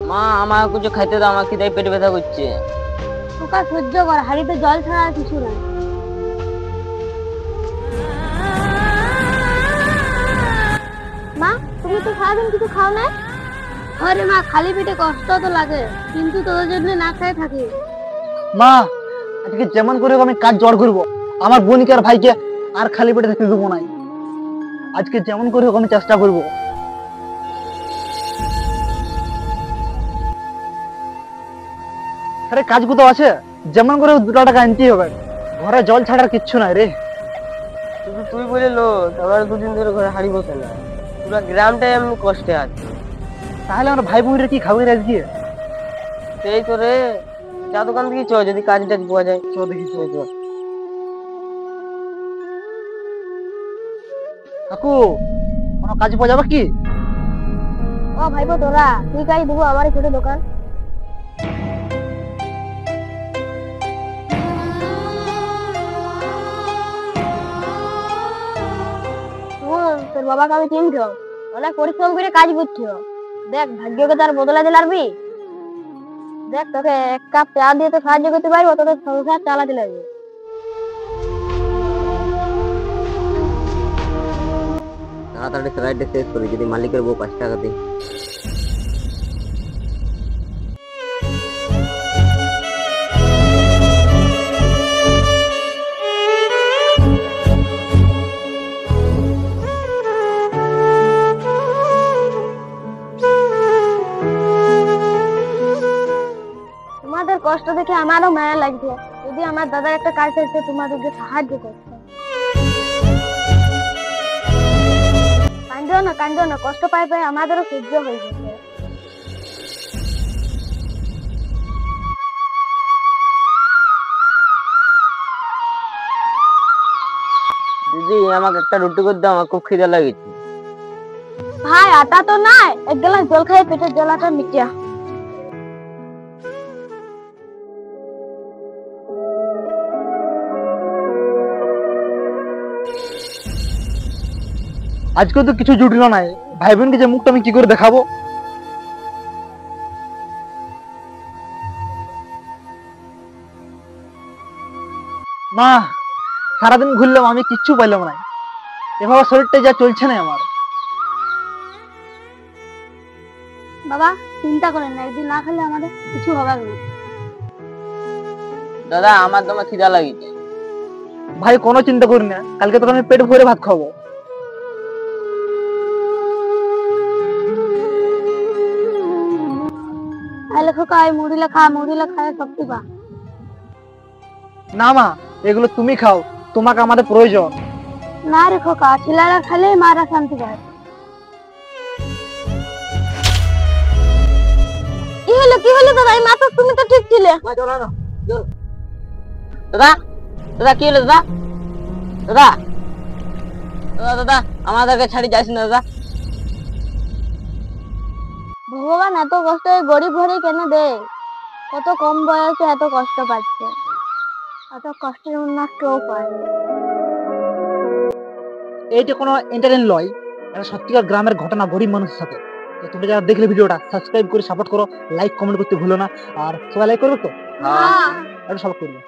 মা আমার কিছু খাইতে দাও, আমার খিদে পেটে ব্যথা করছে। খোকা সহ্য কর, হাড়িতে জল ছাড়া আর কিছু নাই। মা তুমি তো সারাদিন কিছু খাও না? আরে মা, খালি পেটে কষ্ট তো লাগে, কিন্তু তোদের জন্য না খেয়ে থাকি। মা আজকে যেমন করে হোক আমি কাজ জোগাড় করবো, আমার বোনকে আর ভাইকে আর খালি পেটে থাকতে দেবো নাই। আজকে যেমন করে হোক আমি চেষ্টা করবো। আরে কাজ কোথাও আছে, যেমন করে হোক 2 টাকা আনতেই হবে। ঘরে জল ছাড়ার কিচ্ছু নাই রে। শুধু তুই বলে লো, আমার 2 দিন ধরে ঘরে হাড়ি বসে না, পুরো গ্রামটাই এমনি কষ্টে আছে। তাহলে আমার ভাই বোনেরা কি খাবে রে আজকে? সেই তো রে, চা দোকান থেকে চ, যদি কাজ টাজ পাওয়া যায়। চ দেখি চ। কাকু কোনো কাজ পাওয়া যাবে কি? ও ভাইপো তোরা, তুই কাজ দেবো আমার ছোট দোকান। তোর বাবাকে আমি চিনছ, অনেক পরিশ্রম করে কাজ করছ। দেখ ভাগ্যকে তার বদলা দিল আরবি। দেখ তোকে 1 কাপ চা দিয়ে তো সাহায্য করতে পারবো, তোদের সংসার চালাতে লাগবে। তাড়াতাড়ি রাইডটা শেষ করি, যদি মালিকের বউ 5 টাকা দিই। তোমাদের কষ্ট দেখে আমারও মায়া লাগছে, যদি আমার দাদার একটা কাজ থাকতো তোমাদেরকে সাহায্য করতো। কান্দো না, কষ্ট পাই পাই আমাদেরও সহ্য হয়ে গেছে। দিদি আমাকে একটা রুটি করে দাও, আমার খুব খিদে লাগছে। ভাই আটা তো নাই, 1 গ্লাস জল খাই পেটের জ্বালাটা মিটিয়া। আজকে তো কিছু জুটলো নাই, ভাই বোনকে যে মুখটা আমি কি করে দেখাবো? মা সারাদিন ঘুরলাম, আমি কিচ্ছু পাইলাম না। এভাবে শরীরটা যা চলছে না আমার। বাবা চিন্তা করেন না, একদিন না খেলে আমাদের কিছু হবে না। দাদা আমার তোমার খিদা লাগিছে। ভাই কোনো চিন্তা করি না, কালকে তোকে আমি পেট ভরে ভাত খাবো। তাহলে খোকা এই মুড়িলা খায় শক্তি পা। না মা, এগুলো তুমি খাও, তোমাকে আমাদের প্রয়োজন। না রে খোকা, ছেলেরা খেলে মারা শান্তি পায়। কি হলো দাদা, এই মাত্র তুমি তো ঠিক ছিলে। দাদা দাদা কি হলো দাদা? দাদা দাদা দাদা আমাদেরকে ছাড়ি যাস না দাদা। ভগবান এত কষ্ট গরিব ঘরে কেন দেয়? কত কম বয়সে এত কষ্ট পাচ্ছে, এত কষ্টের না কেউ পায়। এইটা কোনো এন্টারটেইন লয়, এটা সত্যিকার গ্রামের ঘটনা গরিব মানুষের সাথে। তো তোমরা যারা দেখলে ভিডিওটা সাবস্ক্রাইব করে সাপোর্ট করো, লাইক কমেন্ট করতে ভুলো না। আর সবাই লাইক করবে তো? হ্যাঁ। আর সাপোর্ট করবে।